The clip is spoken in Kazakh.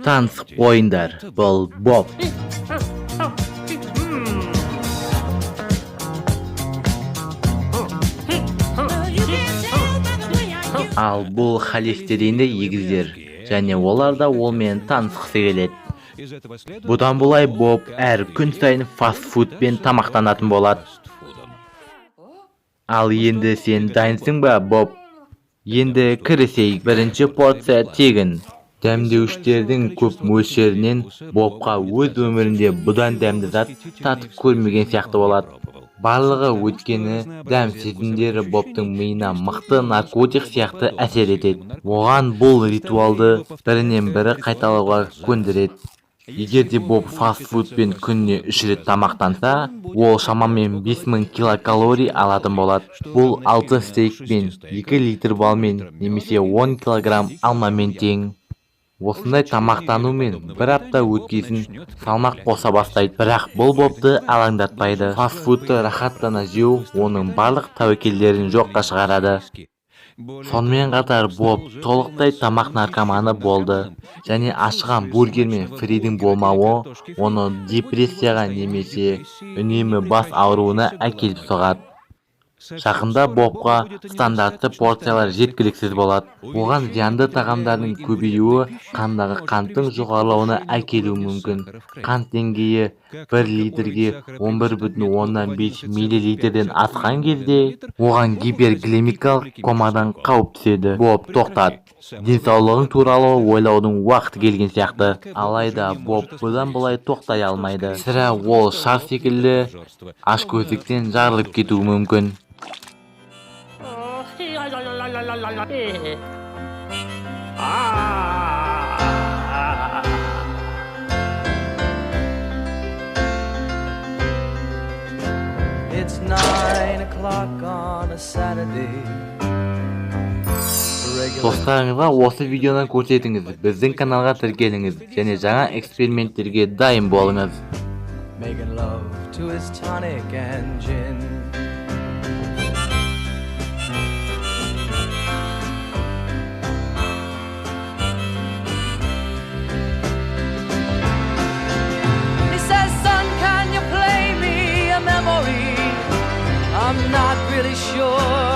Танысып қойыңдар, бұл Боб. Ал бұл холестеринді егіздер, және олар да олмен танысқысы келеді. Бұдан бұлай Боб әр күн сайын фастфудпен тамақтанатын болады. Ал енді сен дайынсың ба, Боб? Енді кірісейік. Бірінші порция тегін. Дәмдеуіштердің көп мөлшерінен Бобқа өз өмірінде бұдан дәмді зат татып көрмеген сияқты болады. Барлығы өткені дәм сезімдері Бобтың миына мықты наркотик сияқты әсер етеді. Оған бұл ритуалды бірінен бірі қайталауға көндіреді. Егер де Боб фастфудпен күніне 3 рет тамақтанса, ол шамамен 5000 килокалорий алатын болады. Бұл 6 стейкпен, 2 литр балмен немесе 10 килограмм алмамен тең. Осындай тамақтанумен бір апта өткесін салмақ қоса бастайды. Бірақ бұл Бобты алаңдатпайды. Фастфудты рахаттана жеу оның барлық тәуекелдерін жоққа шығарады. Сонымен қатар Боб толықтай тамақ наркоманы болды, және ашыған бургер мен фридің болмауы оны депрессияға немесе үнемі бас ауруына әкеліп соғады. Жақында Бобқа стандартты порциялар жеткіліксіз болады. Оған зиянды тағамдардың көбеюі қандағы қанттың жоғарылауына әкелуі мүмкін. Қант деңгейі 1 литрге 11,5 миллилитрден асқан кезде оған гиперглемикалық комадан қауіп түседі. Боб, тоқтат. Денсаулығың туралы ойлаудың уақыты келген сияқты. Алайда Боб бұдан бұлай тоқтай алмайды. Сірә ол шар секілді ашкөздіктен жарылып кетуі мүмкін. It's 9 o'clock on a Saturday. Достарыңызға осы видеоны көрсетіңіз, біздің каналға тіркеліңіз, және жаңа эксперименттерге дайын болыңыз. Making love to his tonic and gin. He says, son, can you play me a memory? I'm not really sure